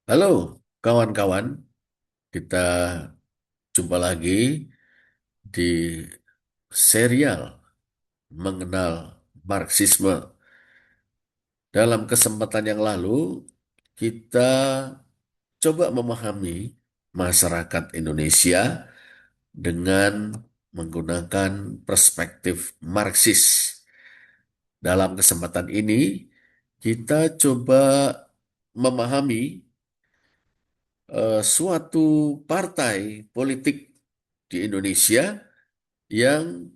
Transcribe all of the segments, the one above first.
Halo kawan-kawan, kita jumpa lagi di serial mengenal Marxisme. Dalam kesempatan yang lalu, kita coba memahami masyarakat Indonesia dengan menggunakan perspektif Marxis. Dalam kesempatan ini, kita coba memahami suatu partai politik di Indonesia yang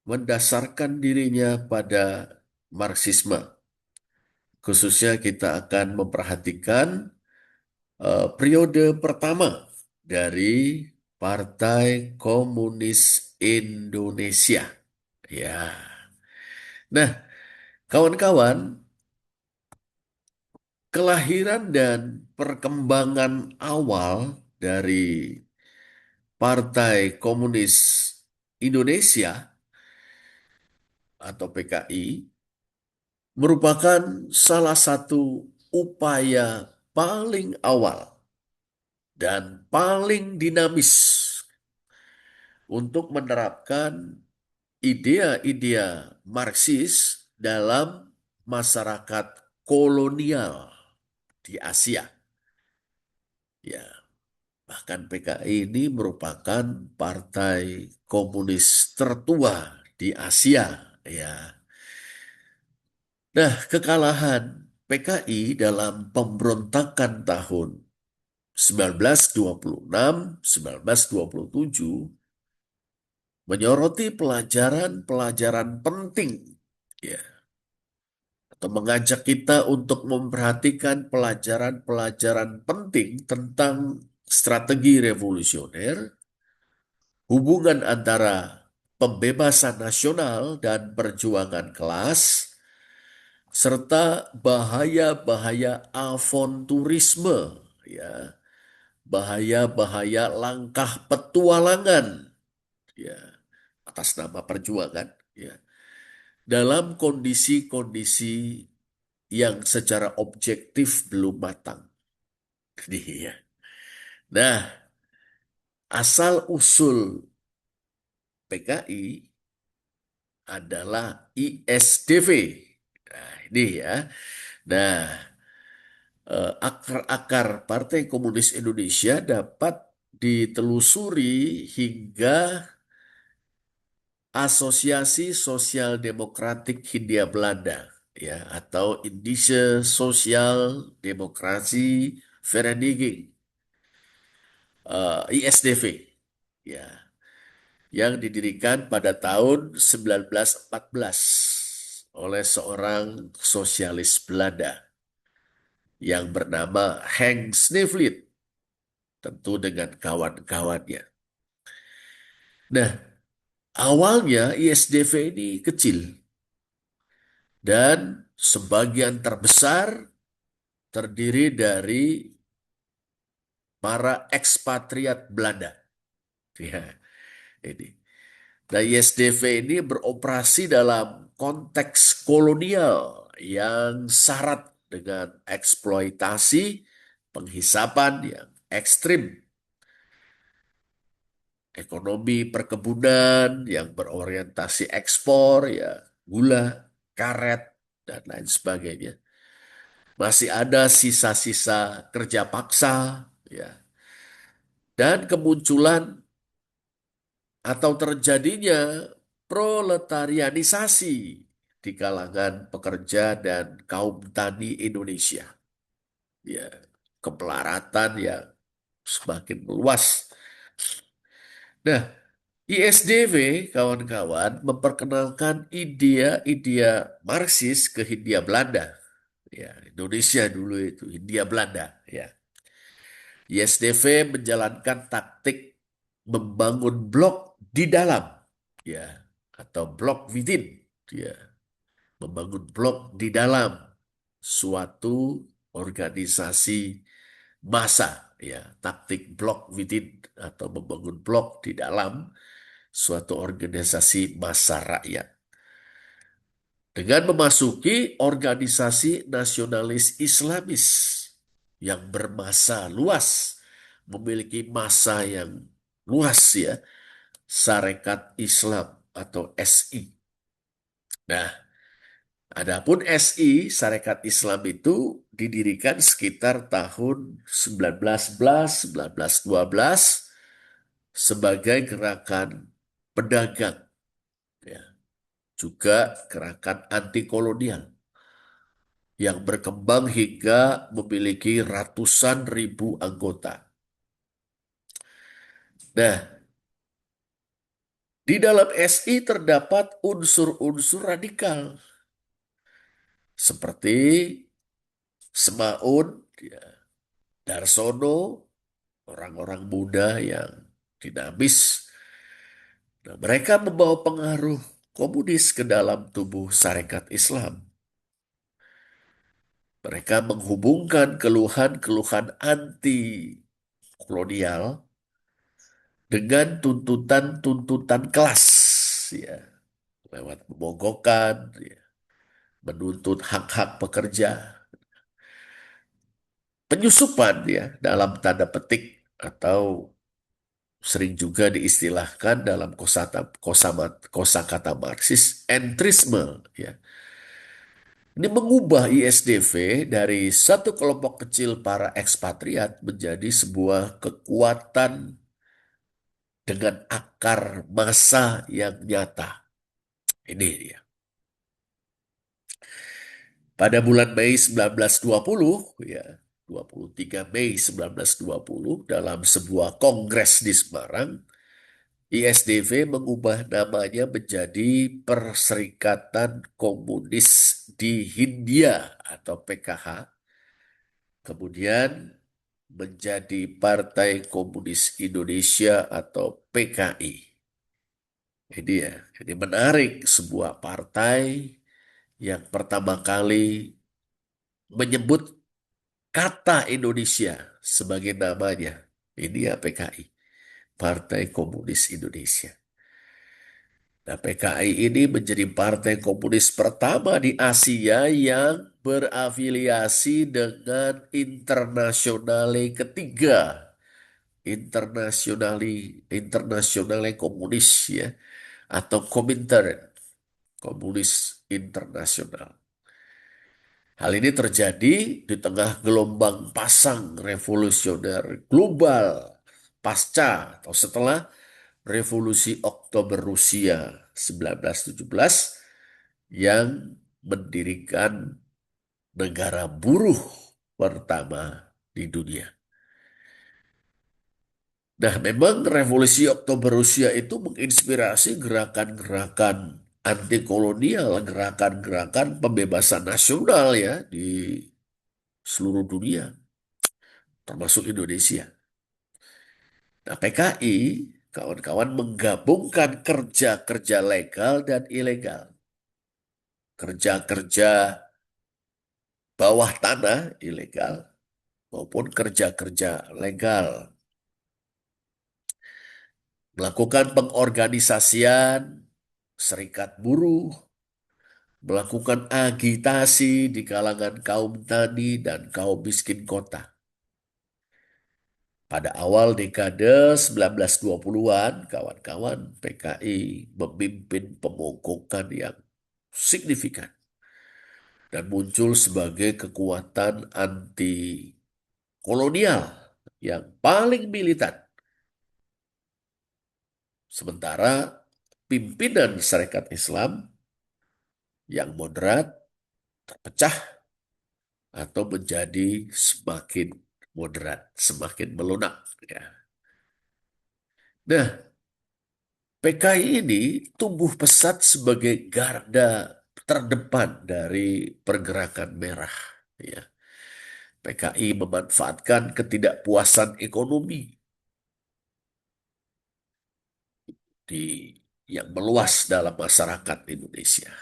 mendasarkan dirinya pada Marxisme. Khususnya kita akan memperhatikan periode pertama dari Partai Komunis Indonesia. Ya. Nah, kawan-kawan, kelahiran dan perkembangan awal dari Partai Komunis Indonesia atau PKI merupakan salah satu upaya paling awal dan paling dinamis untuk menerapkan idea-idea Marxis dalam masyarakat kolonial di Asia. Ya, bahkan PKI ini merupakan partai komunis tertua di Asia. Ya, nah, kekalahan PKI dalam pemberontakan tahun 1926, 1927 menyoroti pelajaran-pelajaran penting, ya, atau mengajak kita untuk memperhatikan pelajaran-pelajaran penting tentang strategi revolusioner, hubungan antara pembebasan nasional dan perjuangan kelas, serta bahaya-bahaya avanturisme, ya, bahaya-bahaya langkah petualangan, ya, atas nama perjuangan, ya, dalam kondisi-kondisi yang secara objektif belum matang. Iya. Nah, asal usul PKI adalah ISDV. Nah, ini ya. Nah, akar-akar Partai Komunis Indonesia dapat ditelusuri hingga Asosiasi Sosial Demokratik Hindia Belanda, ya, atau Indische Sosial Demokrasi Vereniging, ISDV, ya, yang didirikan pada tahun 1914 oleh seorang sosialis Belanda yang bernama Henk Sneevliet, tentu dengan kawan-kawannya. Nah, awalnya ISDV ini kecil dan sebagian terbesar terdiri dari para ekspatriat Belanda. Ya, ini. Nah, ISDV ini beroperasi dalam konteks kolonial yang syarat dengan eksploitasi, penghisapan yang ekstrim, ekonomi perkebunan yang berorientasi ekspor, ya, gula, karet, dan lain sebagainya. Masih ada sisa-sisa kerja paksa, ya, dan kemunculan atau terjadinya proletarianisasi di kalangan pekerja dan kaum tani Indonesia. Ya, kemelaratan yang semakin meluas. Nah, ISDV, kawan-kawan, memperkenalkan ide-ide Marxis ke Hindia Belanda. Ya, Indonesia dulu itu Hindia Belanda. Ya, ISDV menjalankan taktik membangun blok di dalam, ya, atau blok within, ya, membangun blok di dalam suatu organisasi massa, ya, taktik blok within atau membangun blok di dalam suatu organisasi massa rakyat dengan memasuki organisasi nasionalis Islamis. yang bermassa luas, memiliki massa yang luas ya, Sarekat Islam atau SI. Nah, adapun SI, Sarekat Islam itu didirikan sekitar tahun 1911, 1912 sebagai gerakan pedagang, ya, juga gerakan anti kolonial yang berkembang hingga memiliki ratusan ribu anggota. Nah, di dalam SI terdapat unsur-unsur radikal seperti Semaun, ya, Darsono, orang-orang muda yang dinamis. Nah, mereka membawa pengaruh komunis ke dalam tubuh Sarekat Islam. Mereka menghubungkan keluhan-keluhan anti kolonial dengan tuntutan-tuntutan kelas, ya, lewat pemonggokan, ya, menuntut hak-hak pekerja, penyusupan ya dalam tanda petik atau sering juga diistilahkan dalam kosakata Marxis entrisme, ya. Ini mengubah ISDV dari satu kelompok kecil para ekspatriat menjadi sebuah kekuatan dengan akar massa yang nyata. Ini dia. Pada bulan Mei 1920, ya, 23 Mei 1920, dalam sebuah kongres di Semarang, ISDV mengubah namanya menjadi Perserikatan Komunis di Hindia atau PKH, kemudian menjadi Partai Komunis Indonesia atau PKI. Ini ya, ini menarik, sebuah partai yang pertama kali menyebut kata Indonesia sebagai namanya. Ini ya PKI, Partai Komunis Indonesia. Nah, PKI ini menjadi partai komunis pertama di Asia yang berafiliasi dengan Internasionale ketiga. Internasionale Komunis ya, atau Komintern, Komunis Internasional. Hal ini terjadi di tengah gelombang pasang revolusioner global pasca atau setelah Revolusi Oktober Rusia 1917 yang mendirikan negara buruh pertama di dunia. Nah, memang Revolusi Oktober Rusia itu menginspirasi gerakan-gerakan anti kolonial, gerakan-gerakan pembebasan nasional ya di seluruh dunia, termasuk Indonesia. Nah, PKI, kawan-kawan, menggabungkan kerja-kerja legal dan ilegal. Kerja-kerja bawah tanah ilegal maupun kerja-kerja legal. Melakukan pengorganisasian serikat buruh, melakukan agitasi di kalangan kaum tani dan kaum miskin kota. Pada awal dekade 1920-an, kawan-kawan, PKI memimpin pemogokan yang signifikan dan muncul sebagai kekuatan anti kolonial yang paling militan. Sementara pimpinan Syarikat Islam yang moderat terpecah atau menjadi semakin moderat, semakin melunak. Ya. Nah, PKI ini tumbuh pesat sebagai garda terdepan dari pergerakan merah. Ya. PKI memanfaatkan ketidakpuasan ekonomi di yang meluas dalam masyarakat Indonesia.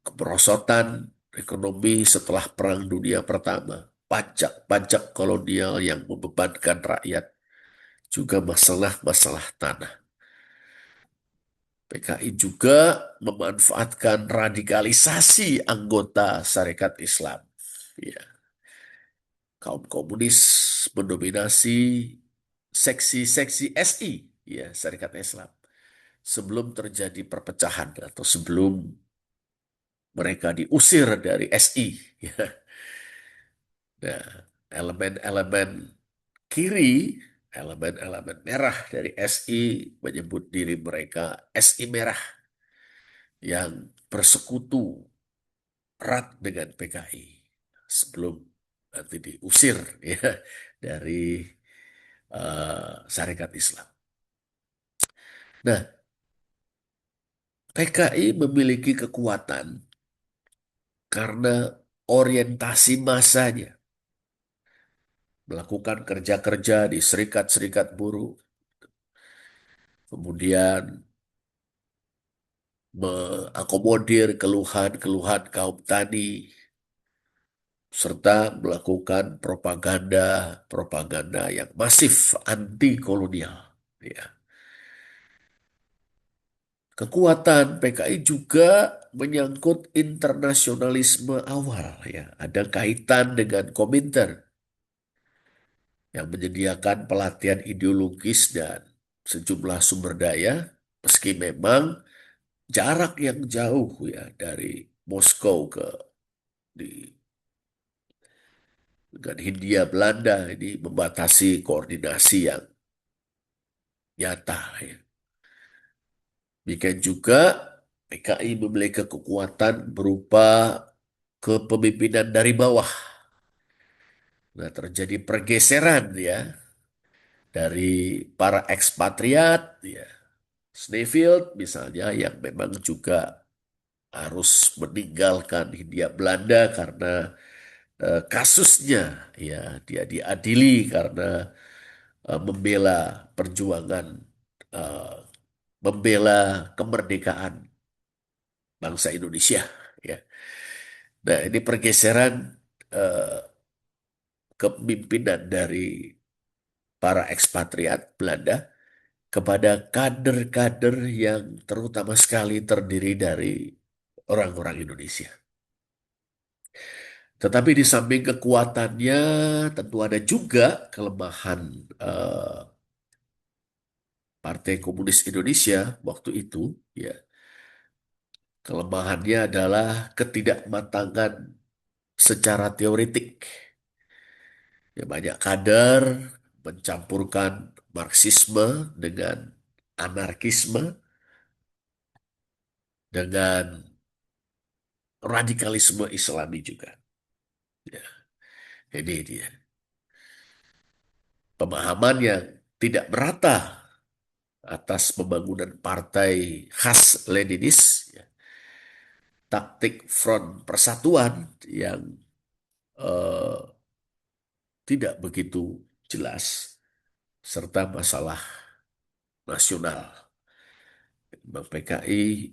Kemerosotan ekonomi setelah Perang Dunia Pertama, pajak-pajak kolonial yang membebankan rakyat, juga masalah-masalah tanah. PKI juga memanfaatkan radikalisasi anggota Sarekat Islam. Ya. kaum komunis mendominasi seksi-seksi SI, ya, Syarikat Islam, sebelum terjadi perpecahan atau sebelum mereka diusir dari SI. Ya. Nah, elemen-elemen kiri, elemen-elemen merah dari SI menyebut diri mereka SI merah yang bersekutu erat dengan PKI sebelum nanti diusir, ya, dari Syarikat Islam. Nah, PKI memiliki kekuatan karena orientasi masanya, melakukan kerja-kerja di serikat-serikat buruh, kemudian mengakomodir keluhan-keluhan kaum tani, serta melakukan propaganda-propaganda yang masif anti kolonial. Ya. Kekuatan PKI juga menyangkut internasionalisme awal, ya. Ada kaitan dengan Komintern yang menyediakan pelatihan ideologis dan sejumlah sumber daya, meski memang jarak yang jauh, ya, dari Moskow ke di dengan Hindia Belanda ini membatasi koordinasi yang nyata, ya. Demikian juga PKI memiliki kekuatan berupa kepemimpinan dari bawah. Nah, terjadi pergeseran, ya, dari para ekspatriat, ya. Sneffield misalnya yang memang juga harus meninggalkan Hindia Belanda karena kasusnya, ya, dia diadili karena membela perjuangan, eh, membela kemerdekaan bangsa Indonesia, ya. Nah, ini pergeseran eh, kepemimpinan dari para ekspatriat Belanda kepada kader-kader yang terutama sekali terdiri dari orang-orang Indonesia. Tetapi di samping kekuatannya, tentu ada juga kelemahan eh, Partai Komunis Indonesia waktu itu. Ya, kelemahannya adalah ketidakmatangan secara teoretik. Ya, banyak kader mencampurkan Marxisme dengan anarkisme dengan radikalisme Islami juga. Ya, ini dia pemahaman yang tidak merata atas pembangunan partai khas Leninis, ya. Taktik front persatuan yang eh, tidak begitu jelas, serta masalah nasional. PKI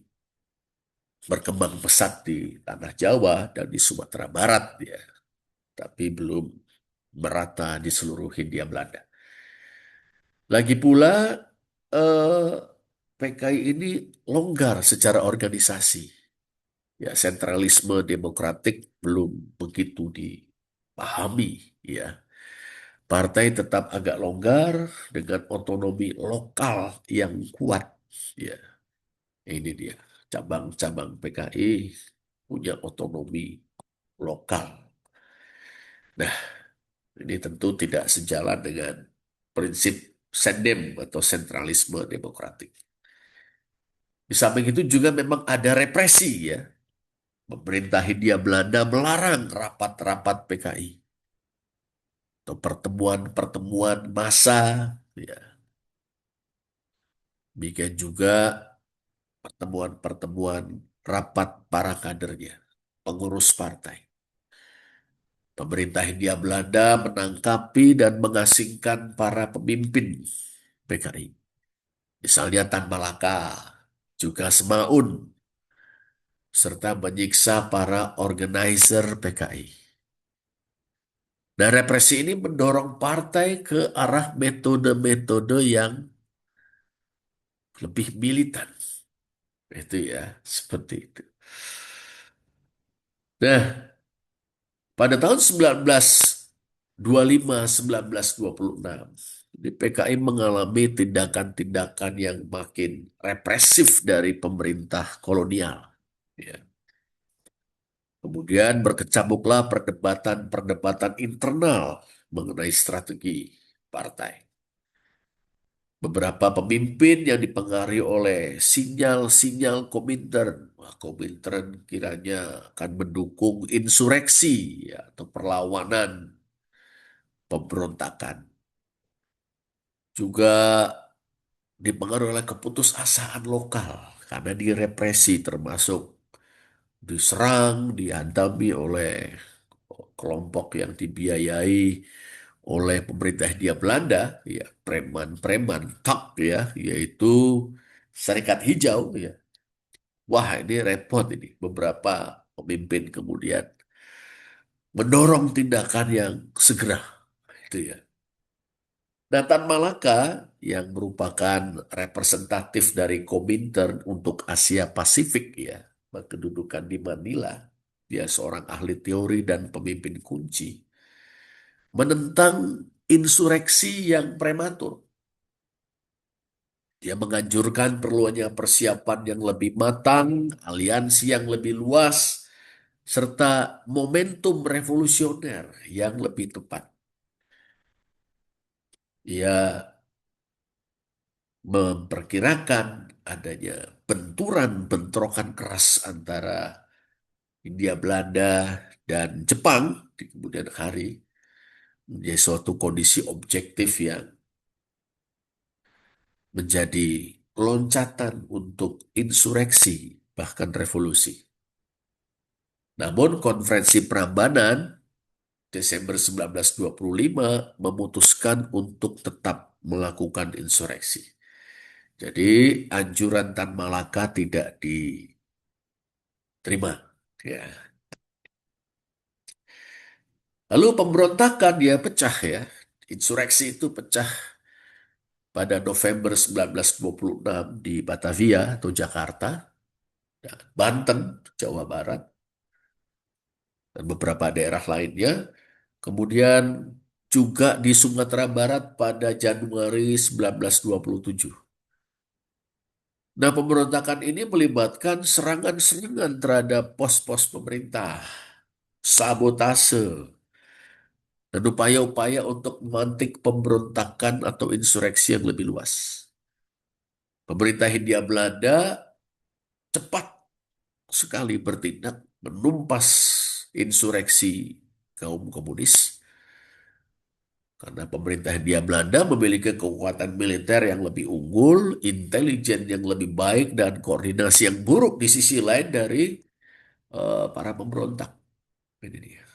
berkembang pesat di tanah Jawa dan di Sumatera Barat, ya, tapi belum merata di seluruh Hindia Belanda. Lagi pula eh, PKI ini longgar secara organisasi. Ya, sentralisme demokratik belum begitu dipahami, ya. Partai tetap agak longgar dengan otonomi lokal yang kuat. Ya, ini dia. Cabang-cabang PKI punya otonomi lokal. Nah, ini tentu tidak sejalan dengan prinsip sendem atau sentralisme demokratik. Di samping itu juga memang ada represi, ya. Pemerintah Hindia Belanda melarang rapat-rapat PKI atau pertemuan-pertemuan massa, ya. Demikian juga pertemuan-pertemuan rapat para kadernya, pengurus partai. Pemerintah Hindia Belanda menangkapi dan mengasingkan para pemimpin PKI. Misalnya Tan Malaka, juga Semaun, serta menyiksa para organizer PKI. Dan represi ini mendorong partai ke arah metode-metode yang lebih militan. Itu, ya, seperti itu. Nah, pada tahun 19 25 1926. Di PKI mengalami tindakan-tindakan yang makin represif dari pemerintah kolonial. Ya. Kemudian berkecamuklah perdebatan-perdebatan internal mengenai strategi partai. Beberapa pemimpin yang dipengaruhi oleh sinyal-sinyal Komintern. Wah, Komintern kiranya akan mendukung insureksi ya, atau perlawanan pemberontakan. Juga dipengaruhi oleh keputusasaan lokal karena direpresi termasuk diserang, dihantami oleh kelompok yang dibiayai oleh pemerintah Hindia Belanda, ya preman-preman tak ya, yaitu Serikat Hijau ya. Wah, ini repot ini. Beberapa pemimpin kemudian mendorong tindakan yang segera itu ya. Nah, Tan Malaka yang merupakan representatif dari Komintern untuk Asia Pasifik ya, berkedudukan di Manila. Dia seorang ahli teori dan pemimpin kunci. Menentang insureksi yang prematur. Dia menganjurkan perlunya persiapan yang lebih matang, aliansi yang lebih luas, serta momentum revolusioner yang lebih tepat. Ia memperkirakan adanya benturan-bentrokan keras antara Hindia Belanda dan Jepang di kemudian hari menjadi suatu kondisi objektif yang menjadi loncatan untuk insureksi bahkan revolusi. Namun konferensi Prambanan Desember 1925 memutuskan untuk tetap melakukan insureksi. Jadi anjuran Tan Malaka tidak diterima. Ya. Lalu pemberontakan dia pecah ya. Insureksi itu pecah pada November 1926 di Batavia atau Jakarta, Banten, Jawa Barat, dan beberapa daerah lainnya. Kemudian juga di Sumatera Barat pada Januari 1927. Nah, pemberontakan ini melibatkan serangan-serangan terhadap pos-pos pemerintah, sabotase, dan upaya-upaya untuk memantik pemberontakan atau insureksi yang lebih luas. Pemerintah Hindia Belanda cepat sekali bertindak menumpas insureksi kaum komunis karena pemerintah Hindia Belanda memiliki kekuatan militer yang lebih unggul, intelijen yang lebih baik, dan koordinasi yang buruk di sisi lain dari para pemberontak. Ini dia.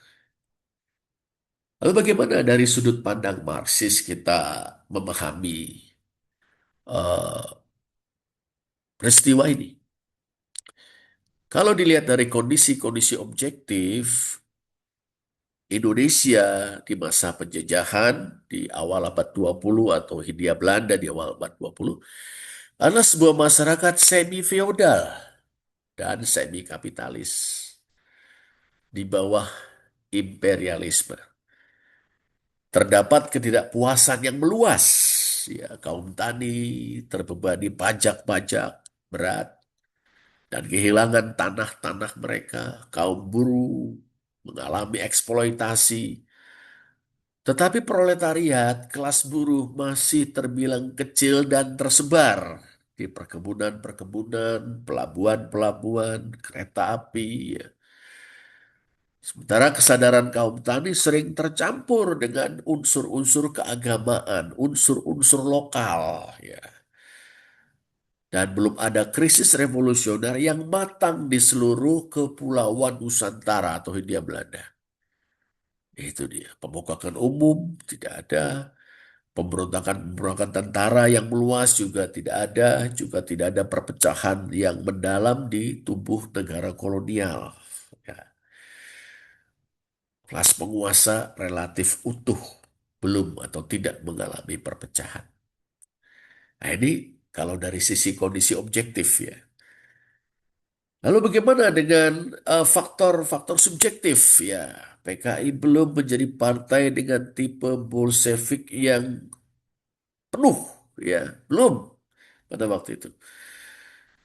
Lalu bagaimana dari sudut pandang Marxis kita memahami eh, peristiwa ini? Kalau dilihat dari kondisi-kondisi objektif, Indonesia di masa penjajahan di awal abad 20 atau Hindia Belanda di awal abad 20 adalah sebuah masyarakat semi-feodal dan semi-kapitalis di bawah imperialisme. Terdapat ketidakpuasan yang meluas. Ya, kaum tani terbebani pajak-pajak berat dan kehilangan tanah-tanah mereka. Kaum buruh mengalami eksploitasi. Tetapi proletariat, kelas buruh masih terbilang kecil dan tersebar di perkebunan-perkebunan, pelabuhan-pelabuhan, kereta api. Ya. Sementara kesadaran kaum tani sering tercampur dengan unsur-unsur keagamaan, unsur-unsur lokal. Ya. Dan belum ada krisis revolusioner yang matang di seluruh kepulauan Nusantara atau Hindia Belanda. Itu dia, pemukakan umum tidak ada, pemberontakan-pemberontakan tentara yang meluas juga tidak ada, juga tidak ada perpecahan yang mendalam di tubuh negara kolonial. Ya. Kelas penguasa relatif utuh, belum atau tidak mengalami perpecahan. Nah ini kalau dari sisi kondisi objektif ya. Lalu bagaimana dengan faktor-faktor subjektif? Ya, PKI belum menjadi partai dengan tipe Bolshevik yang penuh, ya, belum pada waktu itu.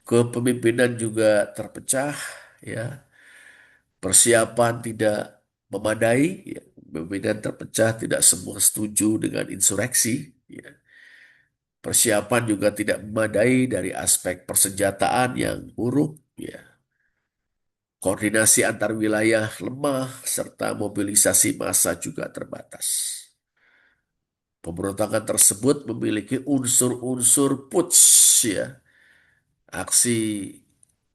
Kepemimpinan juga terpecah, ya, persiapan tidak memadai, ya, kepemimpinan terpecah, tidak semua setuju dengan insureksi, ya. Persiapan juga tidak memadai dari aspek persenjataan yang buruk, ya. Koordinasi antar wilayah lemah, serta mobilisasi massa juga terbatas. Pemberontakan tersebut memiliki unsur-unsur putsch, ya, aksi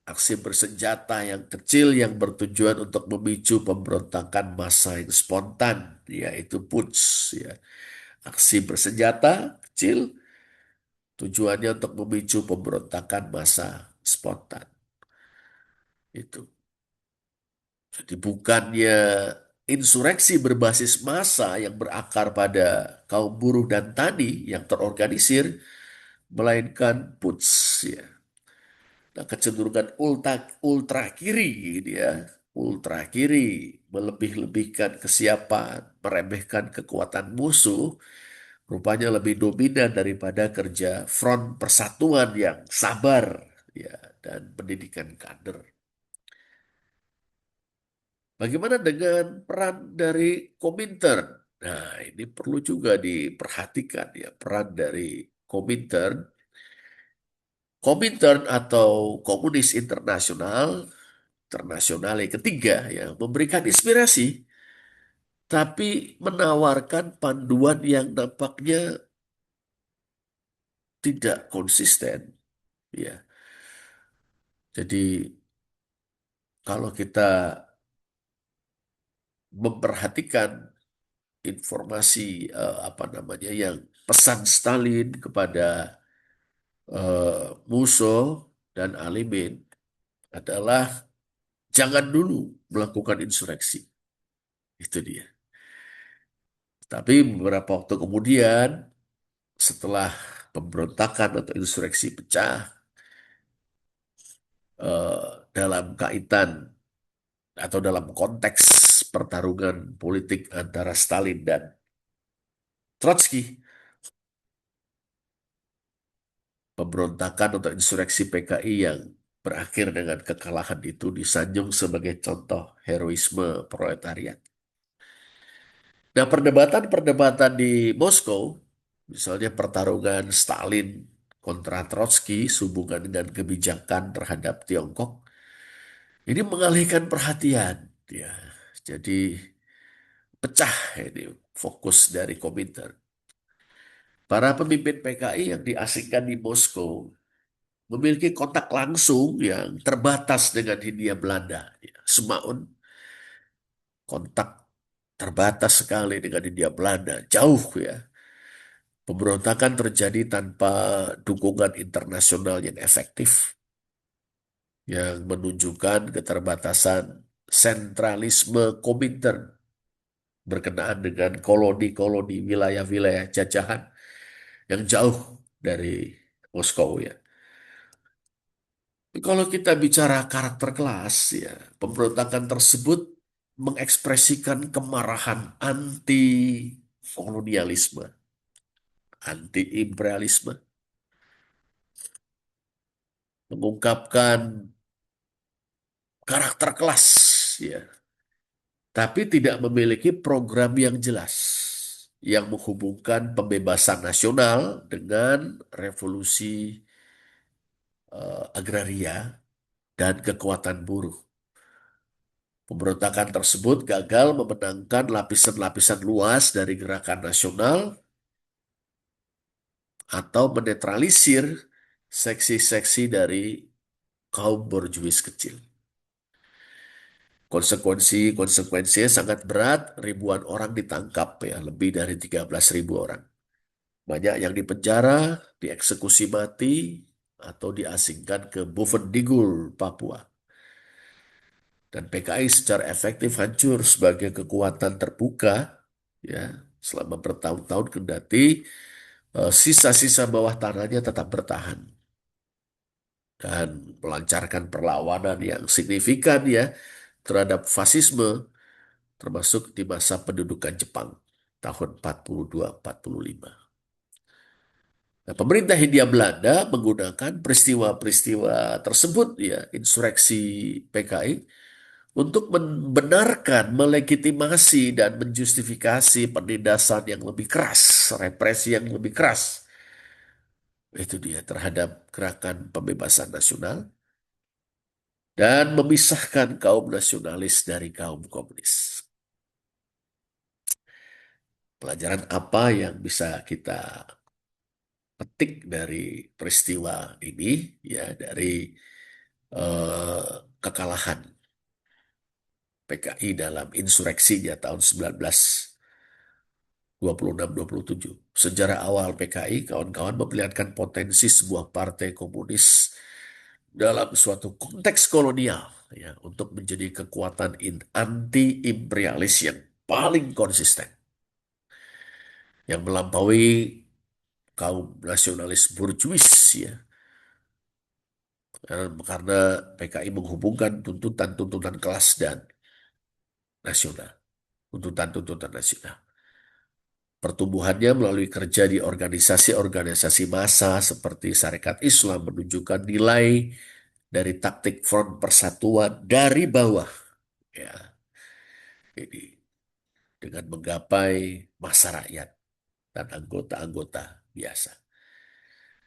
aksi bersenjata yang kecil yang bertujuan untuk memicu pemberontakan massa yang spontan, yaitu putsch, ya. Aksi bersenjata kecil tujuannya untuk memicu pemberontakan massa spontan. Itu. Jadi bukannya insureksi berbasis massa yang berakar pada kaum buruh dan tani yang terorganisir, melainkan PUTS, ya. Nah, kecenderungan ultra kiri ini, ya, ultra kiri melebih-lebihkan kesiapan, meremehkan kekuatan musuh, rupanya lebih dominan daripada kerja front persatuan yang sabar, ya, dan pendidikan kader. Bagaimana dengan peran dari Komintern? Nah, ini perlu juga diperhatikan, ya, peran dari Komintern. Komintern atau Komunis Internasional yang ketiga, ya, memberikan inspirasi, tapi menawarkan panduan yang nampaknya tidak konsisten, ya. Jadi kalau kita memperhatikan informasi apa namanya yang pesan Stalin kepada Musso dan Alimin adalah jangan dulu melakukan insureksi. Itu dia. Tapi beberapa waktu kemudian, setelah pemberontakan atau insureksi pecah, dalam kaitan atau dalam konteks pertarungan politik antara Stalin dan Trotsky, pemberontakan atau insureksi PKI yang berakhir dengan kekalahan itu disanjung sebagai contoh heroisme proletariat. Nah, perdebatan-perdebatan di Moskow, misalnya pertarungan Stalin kontra Trotsky sehubungan dengan kebijakan terhadap Tiongkok, ini mengalihkan perhatian, ya. Jadi pecah ini fokus dari Komintern. Para pemimpin PKI yang diasingkan di Moskow memiliki kontak langsung yang terbatas dengan Hindia Belanda. Ya, Semaun kontak terbatas sekali dengan Hindia Belanda, jauh, ya. Pemberontakan terjadi tanpa dukungan internasional yang efektif, yang menunjukkan keterbatasan sentralisme Komintern berkenaan dengan koloni-koloni wilayah-wilayah jajahan yang jauh dari Moskow, ya. Kalau kita bicara karakter kelas, ya, pemberontakan tersebut mengekspresikan kemarahan anti kolonialisme, anti imperialisme, mengungkapkan karakter kelas, ya, tapi tidak memiliki program yang jelas yang menghubungkan pembebasan nasional dengan revolusi agraria dan kekuatan buruh. Pemberontakan tersebut gagal memenangkan lapisan-lapisan luas dari gerakan nasional atau menetralisir seksi-seksi dari kaum borjuis kecil. Konsekuensinya sangat berat, ribuan orang ditangkap, ya, lebih dari 13.000 orang. Banyak yang dipenjara, dieksekusi mati, atau diasingkan ke Bovendigul, Papua. Dan PKI secara efektif hancur sebagai kekuatan terbuka, ya, selama bertahun-tahun, kendati sisa-sisa bawah tanahnya tetap bertahan. dan melancarkan perlawanan yang signifikan ya terhadap fasisme, termasuk di masa pendudukan Jepang tahun 42-45. Nah, pemerintah Hindia Belanda menggunakan peristiwa-peristiwa tersebut ya, insurreksi PKI untuk membenarkan, melegitimasi dan menjustifikasi penindasan yang lebih keras, represi yang lebih keras. Itu dia terhadap gerakan pembebasan nasional dan memisahkan kaum nasionalis dari kaum komunis. Pelajaran apa yang bisa kita petik dari peristiwa ini ya dari kekalahan PKI dalam insureksinya tahun 1926-27. Sejarah awal PKI, kawan-kawan memperlihatkan potensi sebuah partai komunis dalam suatu konteks kolonial ya untuk menjadi kekuatan anti-imperialis yang paling konsisten yang melampaui kaum nasionalis burjuis ya. Karena PKI menghubungkan tuntutan-tuntutan kelas dan nasional, tuntutan-tuntutan nasional. Pertumbuhannya melalui kerja di organisasi-organisasi massa seperti Sarekat Islam menunjukkan nilai dari taktik front persatuan dari bawah. Ya, ini dengan menggapai massa rakyat dan anggota-anggota biasa.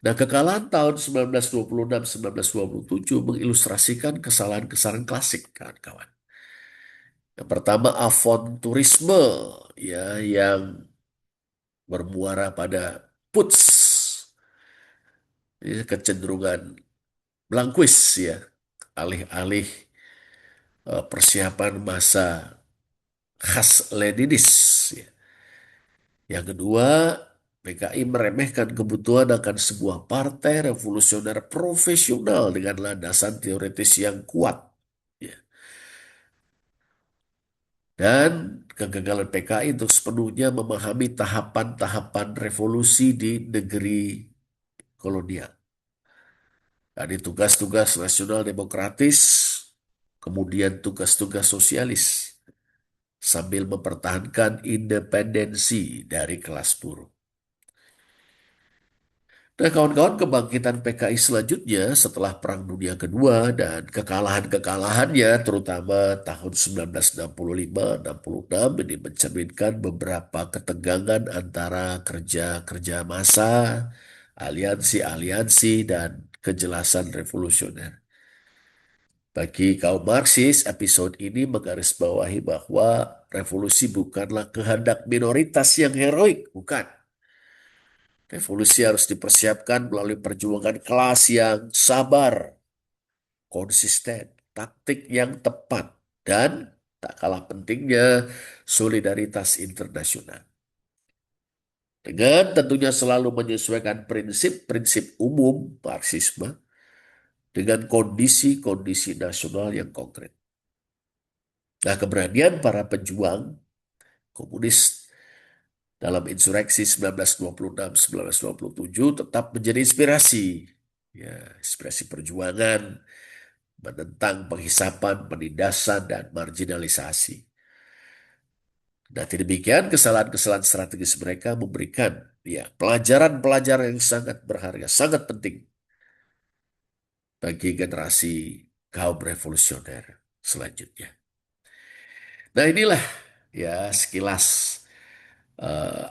Nah, kekalahan tahun 1926-1927 mengilustrasikan kesalahan-kesalahan klasik, kawan-kawan. Yang pertama, avanturisme ya yang bermuara pada puts, ini kecenderungan Blanquist ya, alih-alih persiapan masa khas Leninis. Ya. Yang kedua, PKI meremehkan kebutuhan akan sebuah partai revolusioner profesional dengan landasan teoritis yang kuat. Ya. Dan kegagalan PKI untuk sepenuhnya memahami tahapan-tahapan revolusi di negeri kolonial. Tadi tugas-tugas nasional demokratis, kemudian tugas-tugas sosialis, sambil mempertahankan independensi dari kelas buruh. Nah, kawan-kawan, kebangkitan PKI selanjutnya setelah Perang Dunia Kedua dan kekalahan-kekalahannya, terutama tahun 1965-66, ini mencerminkan beberapa ketegangan antara kerja-kerja massa, aliansi-aliansi, dan kejelasan revolusioner. Bagi kaum Marxis, episode ini menggarisbawahi bahwa revolusi bukanlah kehendak minoritas yang heroik, bukan. Revolusi harus dipersiapkan melalui perjuangan kelas yang sabar, konsisten, taktik yang tepat, dan tak kalah pentingnya solidaritas internasional. Dengan tentunya selalu menyesuaikan prinsip-prinsip umum Marxisme dengan kondisi-kondisi nasional yang konkret. Nah, keberanian para pejuang komunis dalam insureksi 1926-1927 tetap menjadi inspirasi. Ya, inspirasi perjuangan menentang penghisapan, penindasan, dan marginalisasi. Nah, demikian kesalahan-kesalahan strategis mereka memberikan ya pelajaran-pelajaran yang sangat berharga, sangat penting bagi generasi kaum revolusioner selanjutnya. Nah, inilah ya sekilas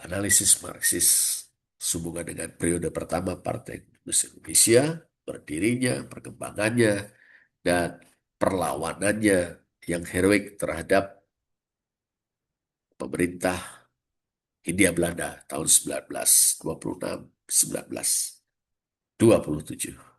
analisis Marxis sehubungan dengan periode pertama Partai Komunis Indonesia, berdirinya, perkembangannya, dan perlawanannya yang heroik terhadap pemerintah Hindia Belanda tahun 1926-1927.